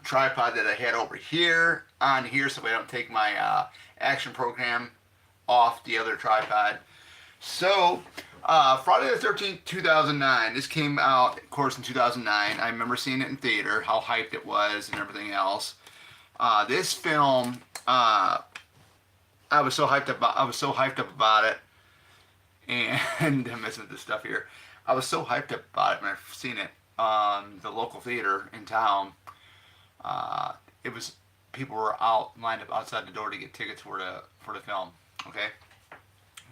tripod that I had over here on here so I don't take my action program off the other tripod. So, Friday the 13th, 2009. This came out, of course, in 2009. I remember seeing it in theater, how hyped it was, and everything else. This film, I was so hyped about. I was so hyped up about it, and I'm messing with this stuff here. I was so hyped up about it when I seen it on the local theater in town. It was people were out lined up outside the door to get tickets for the film. Okay,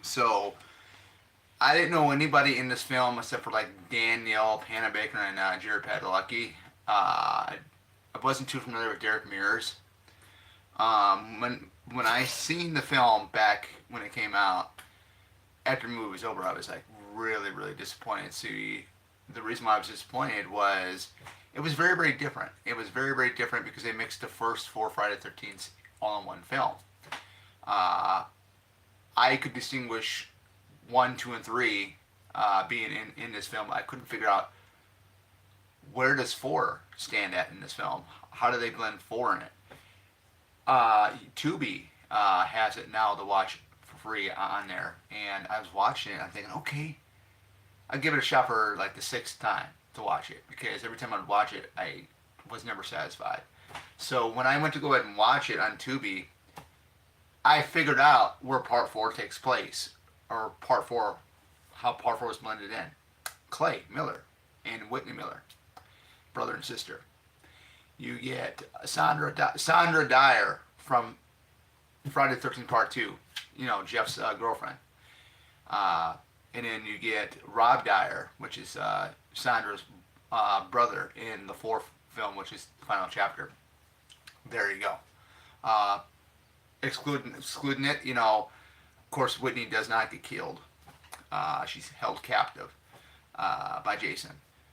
so I didn't know anybody in this film except for like Danielle Panabaker and Jared Padalecki. I wasn't too familiar with Derek Mears. When I seen the film back when it came out, after the movie was over, I was like really disappointed. See, the reason why I was disappointed was it was very different. It was very different because they mixed the first four Friday the 13th all in one film. I could distinguish 1, 2, and 3 being in this film. I couldn't figure out where does 4 stand at in this film. How do they blend 4 in it? Tubi has it now to watch for free on there, and I was watching it. I'm thinking, okay, I'll give it a shot for like the 6th time to watch it because every time I'd watch it, I was never satisfied. So when I went to go ahead and watch it on Tubi, I figured out where Part 4 takes place, or Part 4, how Part 4 is blended in. Clay Miller and Whitney Miller, brother and sister. You get Sandra Dyer from Friday the 13th Part 2, you know, Jeff's girlfriend. And then you get Rob Dyer, which is Sandra's brother in the 4th film, which is the final chapter. There you go. Excluding it, you know, of course, Whitney does not get killed. She's held captive by Jason.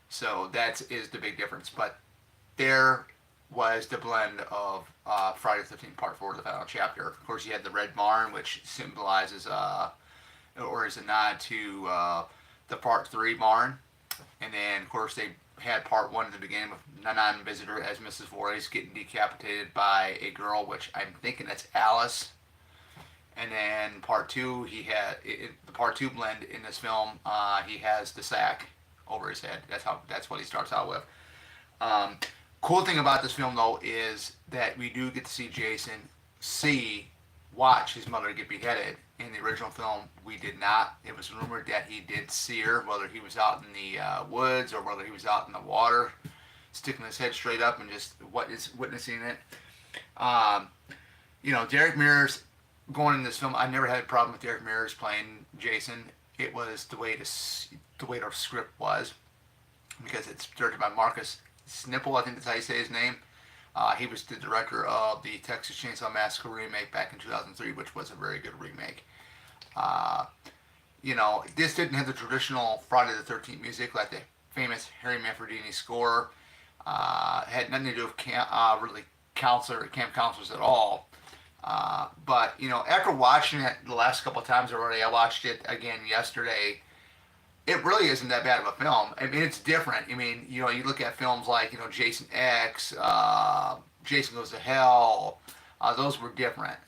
So that is the big difference. But there was the blend of Friday the 13th Part 4, the final chapter. Of course, you had the Red Barn, which symbolizes, or is a nod to the Part 3 barn. And then, of course, they had Part 1 at the beginning with non-visitor as Mrs. Voorhees getting decapitated by a girl, which I'm thinking that's Alice. And then Part 2, he had the Part 2 blend in this film. He has the sack over his head. That's what he starts out with. Cool thing about this film though is that we do get to see Jason watch his mother get beheaded. In the original film, we did not. It was rumored that he did see her, whether he was out in the woods or whether he was out in the water, sticking his head straight up and just witnessing it. You know, Derek Mears going in this film, I never had a problem with Derek Mears playing Jason. It was the way the script was, because it's directed by Marcus Snipple, I think that's how you say his name. He was the director of the Texas Chainsaw Massacre remake back in 2003, which was a very good remake. You know, this didn't have the traditional Friday the 13th music like the famous Harry Manfredini score. Had nothing to do with camp counselors at all. But, you know, after watching it the last couple of times already, I watched it again yesterday. It really isn't that bad of a film. I mean, it's different. I mean, you know, you look at films like, you know, Jason X, Jason Goes to Hell. Those were different.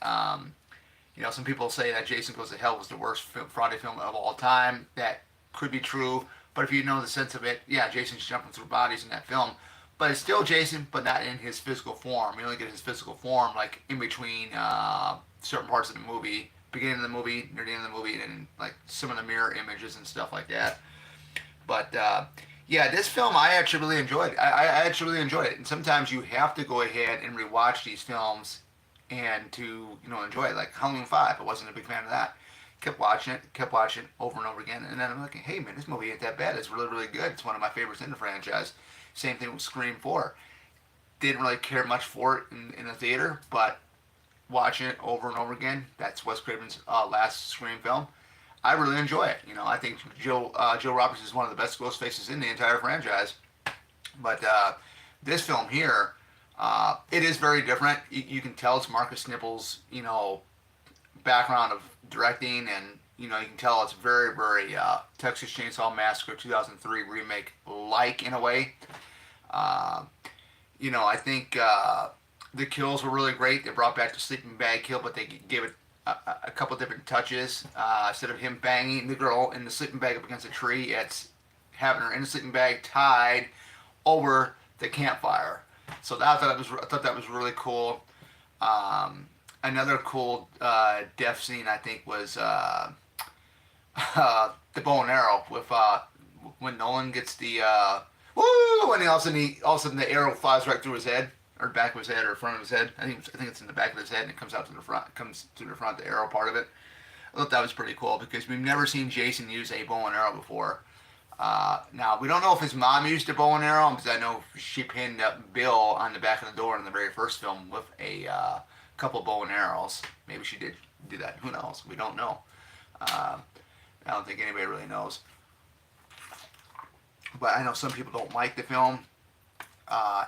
You know, some people say that Jason Goes to Hell was the worst Friday film of all time. That could be true. But if you know the sense of it, yeah, Jason's jumping through bodies in that film. But it's still Jason, but not in his physical form. You only get his physical form, like, in between certain parts of the movie. Beginning of the movie, near the end of the movie, and like some of the mirror images and stuff like that. But yeah, this film I actually really enjoyed. I actually really enjoyed it. And sometimes you have to go ahead and rewatch these films and to, you know, enjoy it. Like Halloween 5, I wasn't a big fan of that. Kept watching it over and over again, and then I'm like, hey man, this movie ain't that bad. It's really good. It's one of my favorites in the franchise. Same thing with Scream 4. Didn't really care much for it in the theater, but watching it over and over again, that's Wes Craven's last Scream film. I really enjoy it. You know, I think Joe Roberts is one of the best ghost faces in the entire franchise. But this film here, it is very different. You can tell it's Marcus Snipple's, you know, background of directing, and you know, you can tell it's very Texas Chainsaw Massacre 2003 remake like in a way. I think the kills were really great. They brought back the sleeping bag kill, but they gave it a couple different touches. Instead of him banging the girl in the sleeping bag up against a tree, it's having her in the sleeping bag tied over the campfire. So I thought that was really cool. Another cool death scene I think was the bow and arrow with when Nolan gets the woo, and all of a sudden the arrow flies right through his head or back of his head or front of his head. I think it's in the back of his head and it comes out to the front, comes to the front, the arrow part of it. I thought that was pretty cool because we've never seen Jason use a bow and arrow before. Now we don't know if his mom used a bow and arrow because I know she pinned up Bill on the back of the door in the very first film with a couple bow and arrows. Maybe she did do that. Who knows? We don't know. Uh, I don't think anybody really knows. But I know some people don't like the film.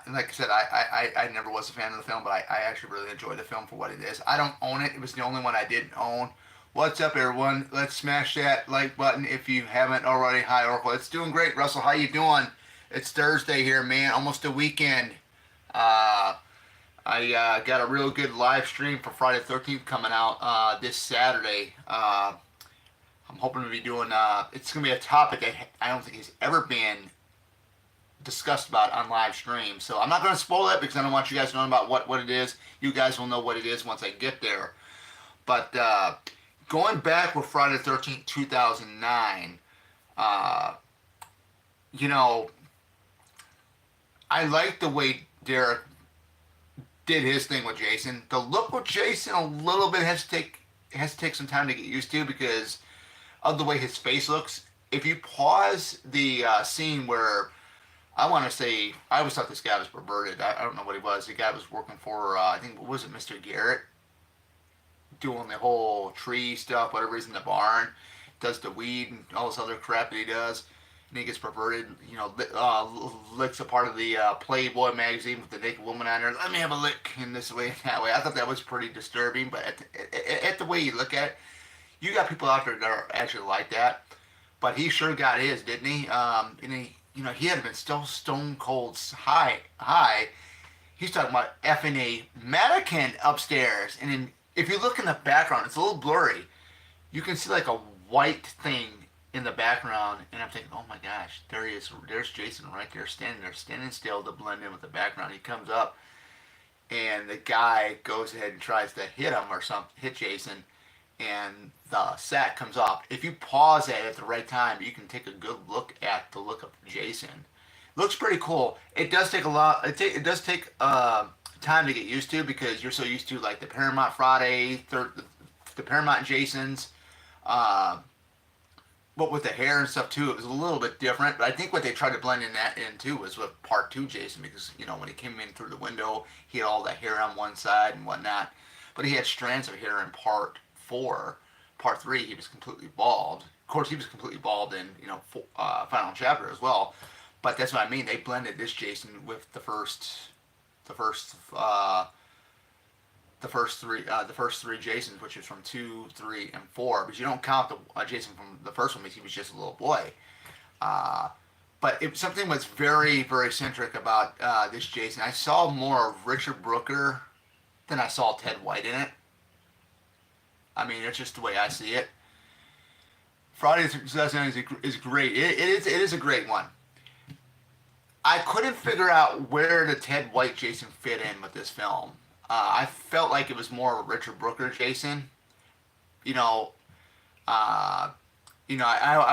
And like I said, I never was a fan of the film, but I actually really enjoyed the film for what it is. I don't own it. It was the only one I didn't own. What's up, everyone? Let's smash that like button if you haven't already. Hi, Oracle. It's doing great, Russell. How you doing? It's Thursday here, man. Almost a weekend. I got a real good live stream for Friday the 13th coming out this Saturday. I'm hoping to be doing. It's going to be a topic that I don't think has ever been discussed about on live stream. So I'm not going to spoil it because I don't want you guys to know about what it is. You guys will know what it is once I get there. But going back with Friday the 13th, 2009, I like the way Derek did his thing with Jason. The look with Jason a little bit has to take some time to get used to because of the way his face looks. If you pause the scene where I want to say I always thought this guy was perverted. I don't know what he was. The guy was working for I think was it Mr. Garrett, doing the whole tree stuff, whatever he's in the barn, does the weed and all this other crap that he does. And he gets perverted, licks a part of the Playboy magazine with the naked woman on there. Let me have a lick in this way and that way. I thought that was pretty disturbing, but at the way you look at it, you got people out there that are actually like that. But he sure got his, didn't he? And he had been still stone cold high. He's talking about effing a mannequin upstairs, and then if you look in the background, it's a little blurry. You can see like a white thing in the background, and I'm thinking, oh my gosh, there he is. There's Jason right there, standing still to blend in with the background. He comes up, and the guy goes ahead and tries to hit him or something, hit Jason, and the sack comes off. If you pause it at the right time, you can take a good look at the look of Jason. Looks pretty cool. It does take a lot. It does take time to get used to because you're so used to like the Paramount Friday, the Paramount Jasons. But with the hair and stuff too, it was a little bit different. But I think what they tried to blend in too was with Part 2 Jason because when he came in through the window, he had all the hair on one side and whatnot. But he had strands of hair in Part 4. Part 3, he was completely bald. Of course, he was completely bald in Final Chapter as well. But that's what I mean. They blended this Jason with the first three Jasons, which is from 2, 3, and 4. But you don't count the Jason from the first one because he was just a little boy. But something was very, very centric about this Jason. I saw more of Richard Brooker than I saw Ted White in it. I mean, it's just the way I see it. Friday the 13th is great. It is a great one. I couldn't figure out where the Ted White Jason fit in with this film. I felt like it was more of a Richard Brooker Jason. I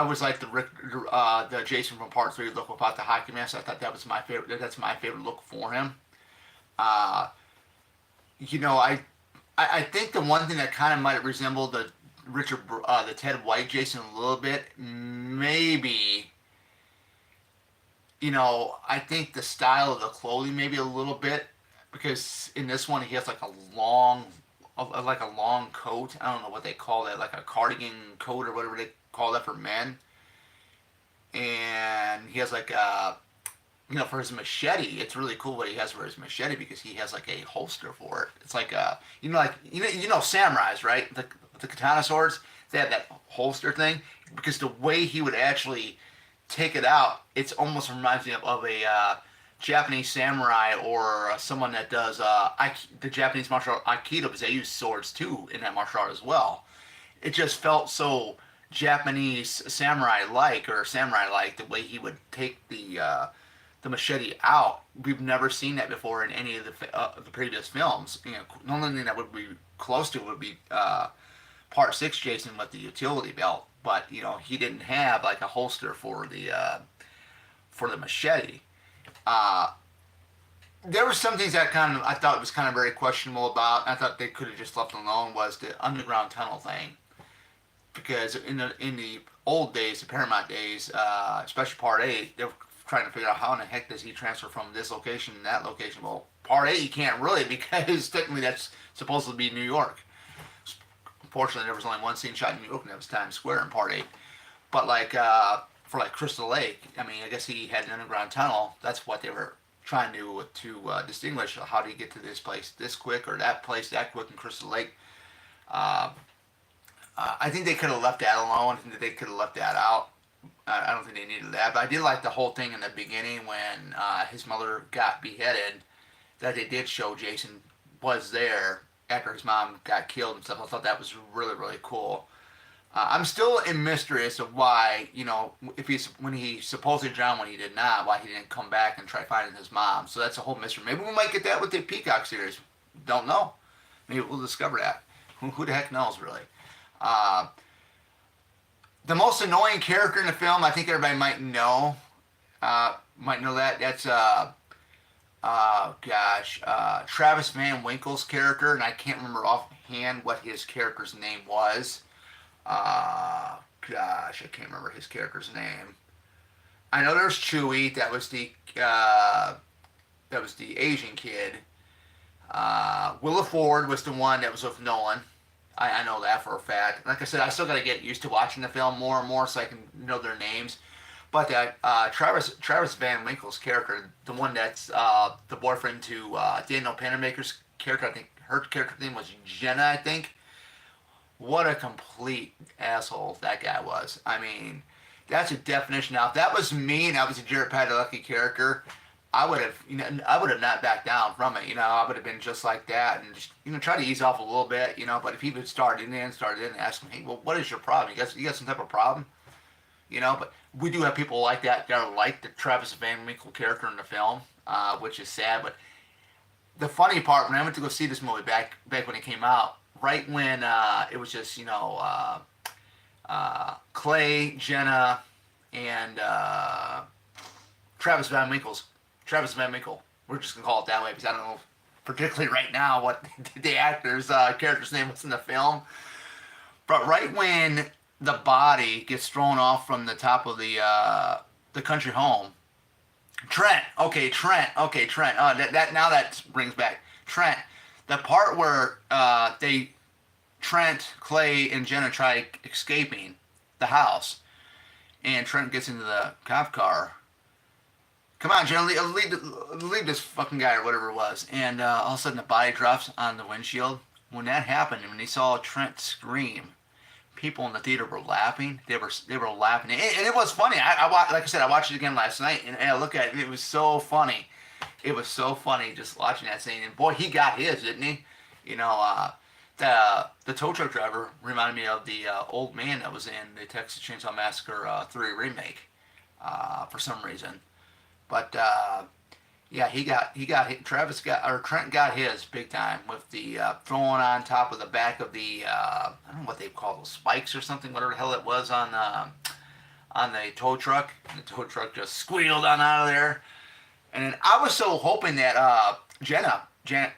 was like the Jason from Part 3 look without the hockey mask. I thought that was my favorite. That's my favorite look for him. I think the one thing that kind of might resemble the Ted White Jason a little bit, maybe. I think the style of the clothing maybe a little bit because in this one he has like a long coat. I don't know what they call that, like a cardigan coat or whatever they call that for men. And he has like for his machete, it's really cool what he has for his machete because he has like a holster for it. It's like samurais, right? The katana swords, they have that holster thing because the way he would actually take it out, it almost reminds me of a Japanese samurai or someone that does the Japanese martial art Aikido, because they use swords too in that martial art as well. It just felt so Japanese samurai like, or samurai like, the way he would take the machete out. We've never seen that before in any of the previous films. You know, the only thing that would be close to it would be Part Six Jason with the utility belt, but you know he didn't have like a holster for the machete. Uh, there were some things that kind of I thought was kind of very questionable about. I thought they could have just left alone was the underground tunnel thing, because in the old days, the Paramount days, especially Part Eight, they were trying to figure out how in the heck does he transfer from this location to that location. Well, Part Eight you can't really because technically that's supposed to be New York. Unfortunately, there was only one scene shot in New York, and that was Times Square in Part Eight. But like for like Crystal Lake, I mean, I guess he had an underground tunnel. That's what they were trying to distinguish. How do you get to this place this quick, or that place that quick in Crystal Lake? Uh, I think they could have left that alone. I think that they could have left that out. I don't think they needed that. But I did like the whole thing in the beginning when his mother got beheaded. That they did show Jason was there after his mom got killed and stuff. I thought that was really really cool. I'm still in mystery as to why, you know, if he's when he supposedly drowned when he did not, why he didn't come back and try finding his mom. So that's a whole mystery. Maybe we might get that with the Peacock series. Don't know. Maybe we'll discover that. Who the heck knows, really? Uh, the most annoying character in the film, I think everybody might know. Might know that. That's Travis Van Winkle's character, and I can't remember offhand what his character's name was. I can't remember his character's name. I know there's Chewie. That was the Asian kid. Willa Ford was the one that was with Nolan. I know that for a fact. Like I said, I still got to get used to watching the film more and more so I can know their names. But Travis Van Winkle's character, the one that's the boyfriend to Daniel Panabaker's character, I think her character's name was Jenna, I think. What a complete asshole that guy was. I mean, that's a definition. Now, if that was me and I was a Jared Padalecki character, I would have not backed down from it. You know, I would have been just like that and just, you know, try to ease off a little bit. You know, but if he would started in and ask him, hey, well, what is your problem? You got some type of problem? You know, but we do have people like that are like the Travis Van Winkle character in the film, which is sad. But the funny part, when I went to go see this movie back when it came out, right when it was just, you know, Clay, Jenna, and Travis Van Winkle. We're just gonna call it that way because I don't know particularly right now what the actor's character's name was in the film. But right when the body gets thrown off from the top of the country home, Trent. That now that brings back Trent. The part where Trent, Clay, and Jenna try escaping the house, and Trent gets into the cop car. Come on, Jenna, leave this fucking guy or whatever it was. And all of a sudden the body drops on the windshield. When that happened, and when they saw Trent scream, people in the theater were laughing. They were laughing, and it was funny. Like I said, I watched it again last night, and I look at it. It was so funny. It was so funny just watching that scene. And boy, he got his, didn't he? You know, the tow truck driver reminded me of the old man that was in the Texas Chainsaw Massacre 3 remake for some reason. But yeah, Trent got his big time with the throwing on top of the back of the I don't know what they call those spikes or something, whatever the hell it was on the tow truck. And the tow truck just squealed on out of there. And then I was so hoping that Daniel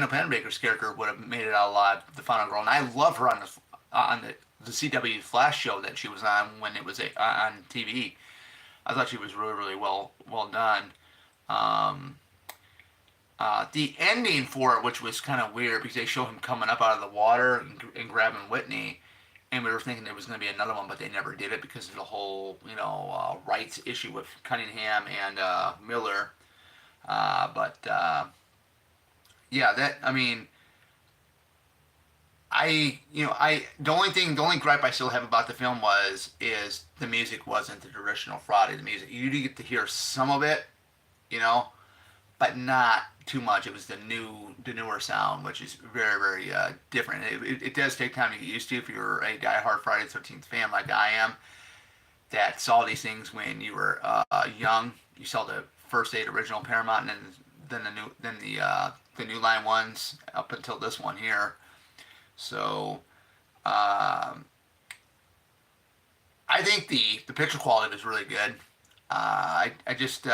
Panabaker's character would have made it out alive, the final girl. And I love her on the CW Flash show that she was on when it was on TV. I thought she was really, really well done. The ending for it, which was kind of weird, because they show him coming up out of the water and grabbing Whitney, and we were thinking there was going to be another one, but they never did it because of the whole, you know, rights issue with Cunningham and Miller. Yeah, I mean, the only gripe I still have about the film is the music wasn't the traditional Friday. The music, you do get to hear some of it, you know, but not too much. It was the newer sound, which is very, very different. It does take time to get used to if you're a diehard Friday the 13th fan like I am, that saw these things when you were young. You saw the first 8 original Paramount, and then the new line ones up until this one here. So um, I think the picture quality was really good. I just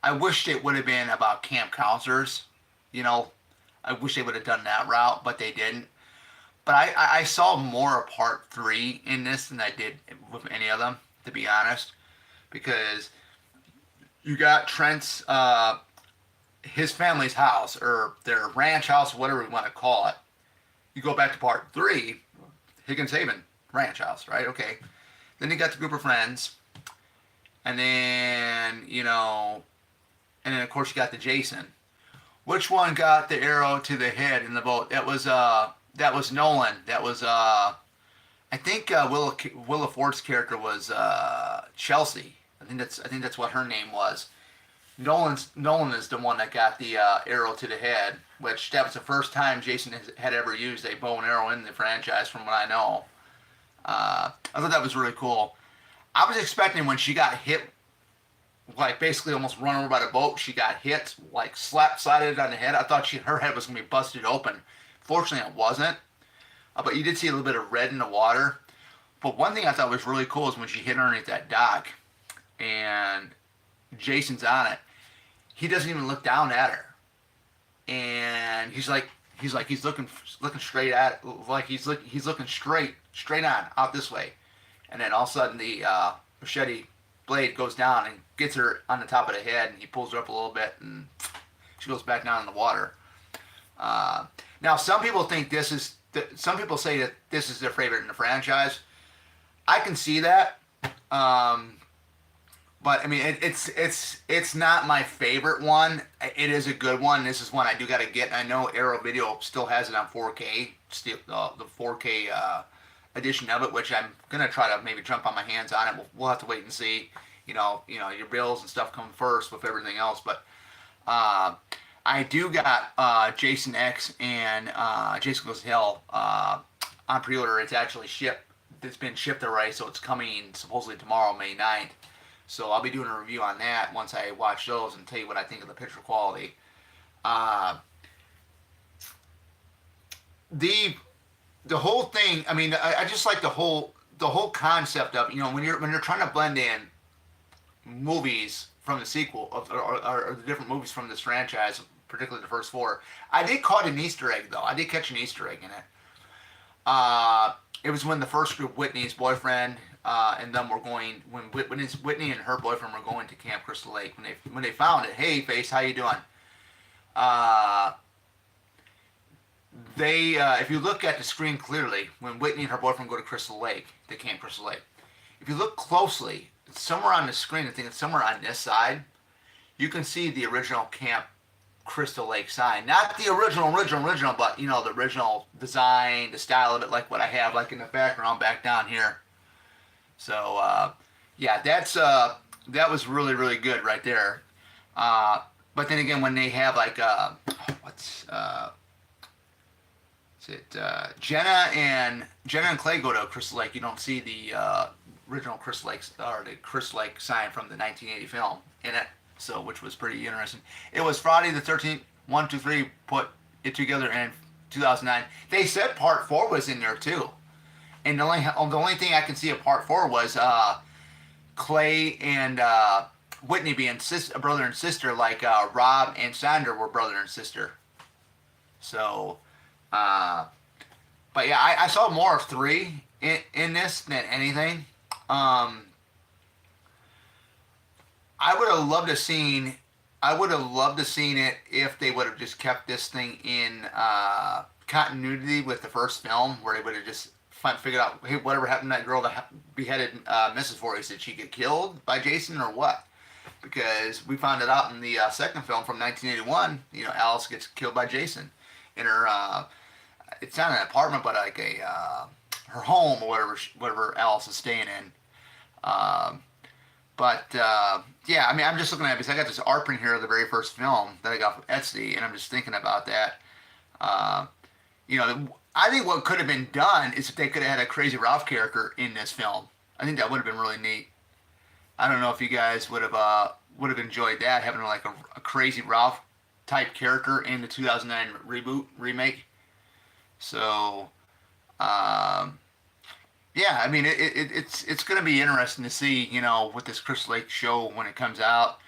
I wished it would have been about camp counselors. You know, I wish they would have done that route, but they didn't. But I saw more of part 3 in this than I did with any of them, to be honest, because you got Trent's his family's house or their ranch house, whatever we want to call it. You go back to part 3, Higgins Haven ranch house, right? Okay. Then you got the group of friends, and then and then of course you got the Jason. Which one got the arrow to the head in the boat? That was Nolan. That was I think Willa Ford's character was Chelsea. I think that's what her name was. Nolan is the one that got the arrow to the head, which that was the first time Jason had ever used a bow and arrow in the franchise, from what I know. I thought that was really cool. I was expecting when she got hit, like basically almost run over by the boat, she got hit, like slap-sided on the head. I thought her head was going to be busted open. Fortunately, it wasn't. But you did see a little bit of red in the water. But one thing I thought was really cool is when she hit underneath that dock and Jason's on it, he doesn't even look down at her. And he's looking straight at, like he's looking straight on out this way. And then all of a sudden the machete blade goes down and gets her on the top of the head, and he pulls her up a little bit, and she goes back down in the water. Now, some people some people say that this is their favorite in the franchise. I can see that, but I mean, it's not my favorite one. It is a good one. This is one I do got to get. I know Arrow Video still has it on 4K, still the 4K edition of it, which I'm gonna try to maybe jump on my hands on it. We'll have to wait and see. Your bills and stuff come first with everything else, but I do got Jason X and Jason Goes to Hell on pre-order. It's actually shipped. It's been shipped already, so it's coming supposedly tomorrow, May 9th. So I'll be doing a review on that once I watch those and tell you what I think of the picture quality. The whole thing. I mean, I just like the whole concept of when you're trying to blend in movies from the sequel or the different movies from this franchise, particularly the first 4. I did caught an Easter egg though. I did catch an Easter egg in it. It was when the first group, Whitney's boyfriend and them were going, when Whitney and her boyfriend were going to Camp Crystal Lake, when they found it. Hey, Face, how you doing? If you look at the screen clearly, when Whitney and her boyfriend go to Camp Crystal Lake, if you look closely, somewhere on the screen, I think it's somewhere on this side, you can see the original Camp Crystal Lake sign. Not the original, but the original design, the style of it, like what I have like in the background back down here. So yeah, that was really, really good right there. But then again, when they have like Jenna and Clay go to Crystal Lake, you don't see the original Crystal Lake or the Crystal Lake sign from the 1980 film in it. So, which was pretty interesting. It was Friday the 13th. 1, 2, 3 put it together in 2009. They said Part 4 was in there too, and the only thing I can see of Part 4 was Clay and Whitney being brother and sister, like Rob and Sandra were brother and sister. So, but yeah, I saw more of 3 in this than anything. I would have loved to seen it if they would have just kept this thing in continuity with the first film, where they would have just figured out, hey, whatever happened to that girl that beheaded Mrs. Voorhees, did she get killed by Jason or what? Because we found it out in the second film from 1981. Alice gets killed by Jason in her. It's not an apartment, but like her home or whatever Alice is staying in. But yeah, I mean, I'm just looking at it because I got this art print here of the very first film that I got from Etsy, and I'm just thinking about that. Uh, I think what could have been done is if they could have had a Crazy Ralph character in this film. I think that would have been really neat. I don't know if you guys would have enjoyed that, having like a Crazy Ralph type character in the 2009 reboot remake. So, um, yeah, I mean, it's going to be interesting to see, with this Crystal Lake show when it comes out.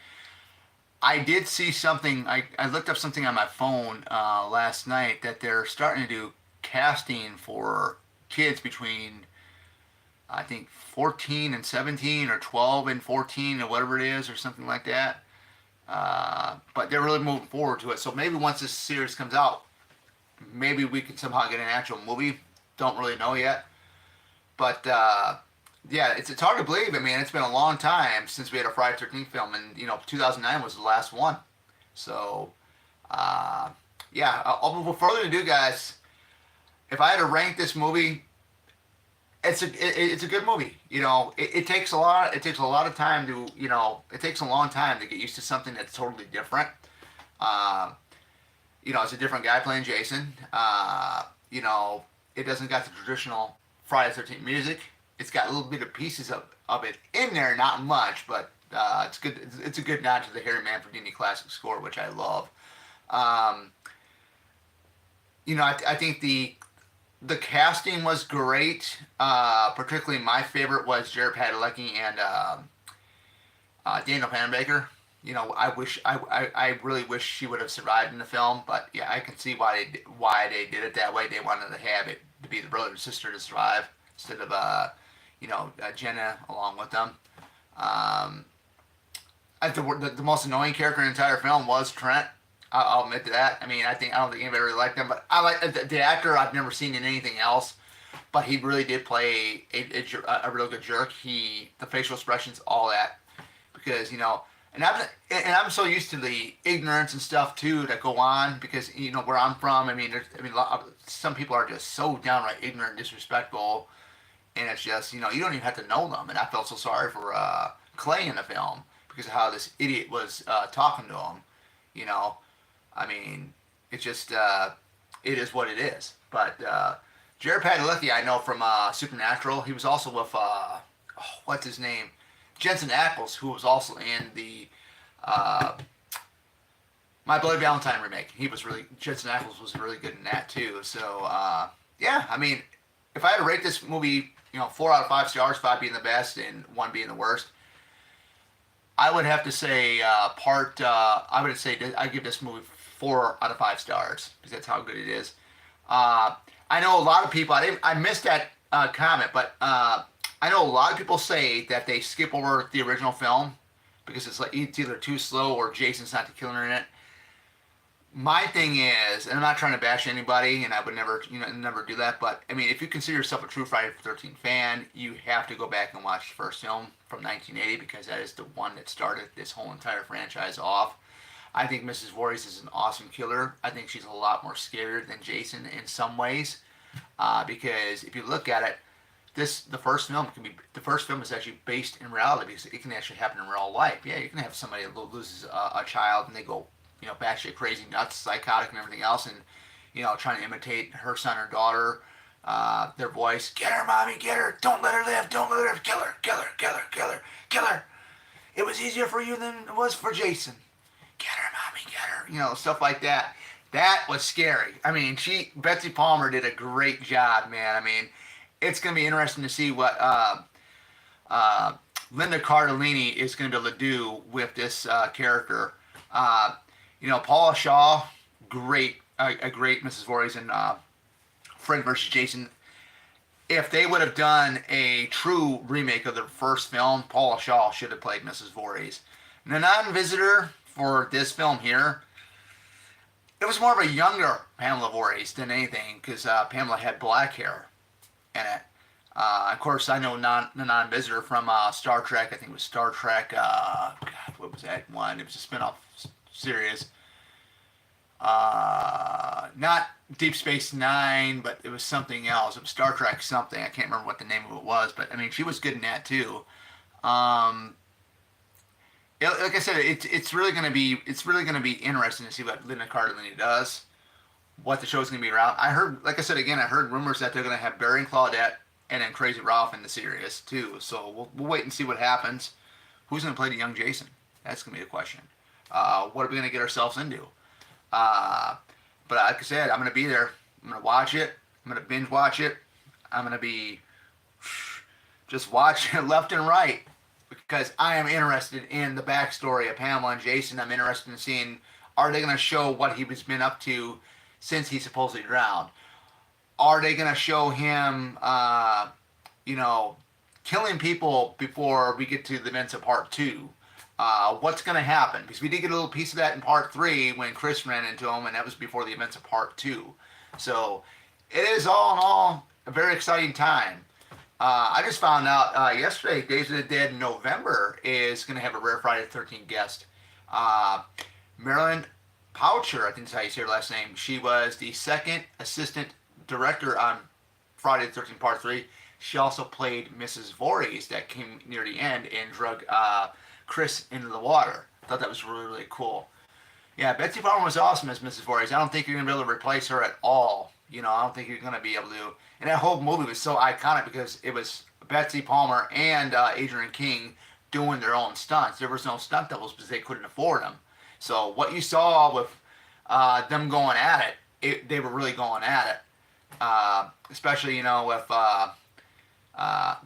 I did see something. I looked up something on my phone last night that they're starting to do casting for kids between I think 14 and 17 or 12 and 14 or whatever it is or something like that. But they're really moving forward to it. So maybe once this series comes out, maybe we can somehow get an actual movie. Don't really know yet. But yeah, it's hard to believe. I mean, it's been a long time since we had a Friday 13th film, and 2009 was the last one. So uh, yeah, without further ado, guys, if I had to rank this movie, it's a good movie. It takes a lot. It takes a lot of time to it takes a long time to get used to something that's totally different. Uh, it's a different guy playing Jason. It doesn't got the traditional Friday the 13th music. It's got a little bit of pieces of it in there, not much, but it's good. It's a good nod to the Harry Manfredini classic score, which I love. Um, I think the casting was great. Particularly, my favorite was Jared Padalecki and Daniel Panabaker. I really wish she would have survived in the film, but yeah, I can see why they did it that way. They wanted to have it to be the brother and sister to survive instead of Jenna along with them. Um, I think the most annoying character in the entire film was Trent. I'll admit to that. I mean, I don't think anybody really liked him, but I like the actor. I've never seen in anything else, but he really did play a real good jerk. The facial expressions, all that, because and I'm so used to the ignorance and stuff too that go on because where I'm from. I mean, some people are just so downright ignorant, and disrespectful, and it's just you don't even have to know them. And I felt so sorry for Clay in the film because of how this idiot was talking to him. You know, I mean, it's just it is what it is. But Jared Padalecki, I know from Supernatural. He was also with what's his name, Jensen Ackles, who was also in the My Bloody Valentine remake. Jensen Ackles was really good in that too. So yeah, I mean, if I had to rate this movie, 4 out of 5 stars, 5 being the best and 1 being the worst, I would have to say I would say I give this movie 4 out of 5 stars because that's how good it is. I know a lot of people. I missed that comment, but I know a lot of people say that they skip over the original film because it's either too slow or Jason's not the killer in it. My thing is, and I'm not trying to bash anybody, and I would never, never do that. But I mean, if you consider yourself a true Friday the 13th fan, you have to go back and watch the first film from 1980 because that is the one that started this whole entire franchise off. I think Mrs. Voorhees is an awesome killer. I think she's a lot more scarier than Jason in some ways, because if you look at it, the first film is actually based in reality because it can actually happen in real life. Yeah, you can have somebody that loses a child and they go batshit crazy, nuts, psychotic, and everything else, and trying to imitate her son or daughter, their voice. Get her, mommy, get her! Don't let her live! Don't let her live! Kill her! Kill her! Kill her! Kill her! Kill her! It was easier for you than it was for Jason. Get her, mommy, get her! Stuff like that. That was scary. I mean, Betsy Palmer did a great job, man. I mean, it's gonna be interesting to see what Linda Cardellini is gonna be able to do with this character. Paula Shaw, great, a great Mrs. Voorhees in Freddy vs. Jason. If they would have done a true remake of the first film, Paula Shaw should have played Mrs. Voorhees. The non-visitor for this film here, it was more of a younger Pamela Voorhees than anything because Pamela had black hair in it. Of course, I know the non-visitor from Star Trek. I think it was Star Trek. God, what was that one? It was a spin-off series. Not Deep Space Nine, but it was something else. It was Star Trek something. I can't remember what the name of it was, but I mean, she was good in that too. Like I said, it's really gonna be interesting to see what Linda Cardellini does, what the show's gonna be around. I heard, like I said again, I heard rumors that they're gonna have Barry and Claudette and then Crazy Ralph in the series too. So we'll wait and see what happens. Who's gonna play the young Jason? That's gonna be the question. What are we gonna get ourselves into? Uh, but like I said, I'm gonna be there. I'm gonna watch it. I'm gonna binge watch it. I'm gonna be just watching it left and right because I am interested in the backstory of Pamela and Jason. I'm interested in seeing, are they gonna show what he's been up to since he supposedly drowned? Are they gonna show him, you know, killing people before we get to the events of part two? What's going to happen? Because we did get a little piece of that in part three when Chris ran into him, and that was before the events of part two. So it is all in all a very exciting time. I just found out yesterday, Days of the Dead in November is going to have a Rare Friday the 13th guest. Uh, Marilyn Poucher, I think that's how you say her last name. She was the second assistant director on Friday the 13th Part 3. She also played Mrs. Voorhees that came near the end and drug Chris into the water. I thought that was really, really cool. Yeah, Betsy Palmer was awesome as Mrs. Voorhees. I don't think you're going to be able to replace her at all. You know, I don't think you're going to be able to. And that whole movie was so iconic because it was Betsy Palmer and Adrian King doing their own stunts. There was no stunt doubles because they couldn't afford them. So what you saw with them going at they were really going at it. Especially, you know, with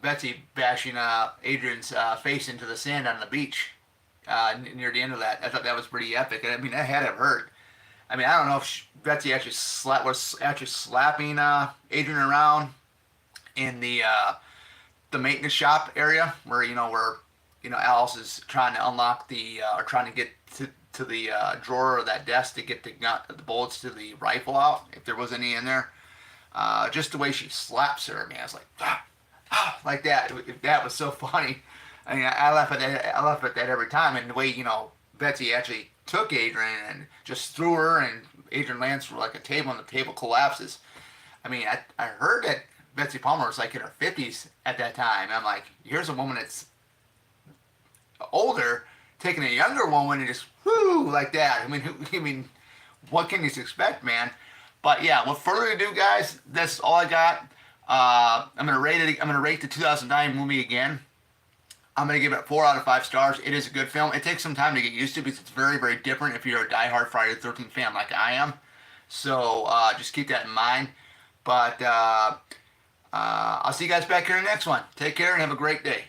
Betsy bashing Adrian's face into the sand on the beach near the end of that. I thought that was pretty epic. And I mean, that had to hurt. I mean, I don't know if Betsy actually was actually slapping Adrian around in the maintenance shop area where Alice is trying to unlock or trying to get to the drawer of that desk to get the bullets to the rifle out if there was any in there. Just the way she slaps her, man, it's like like that. That was so funny. I mean, I laugh at that. I laugh at that every time. And the way Betsy actually took Adrian and just threw her, and Adrian lands for like a table, and the table collapses. I mean, I heard that Betsy Palmer was like in her 50s at that time. I'm like, here's a woman that's older taking a younger woman and just whoo like that. I mean, what can you expect, man? But yeah, with further ado, guys, that's all I got. I'm gonna rate it. I'm gonna rate the 2009 movie again. I'm gonna give it 4 out of 5 stars. It is a good film. It takes some time to get used to because it's very, very different if you're a diehard Friday the 13th fan like I am. So just keep that in mind. But I'll see you guys back here in the next one. Take care and have a great day.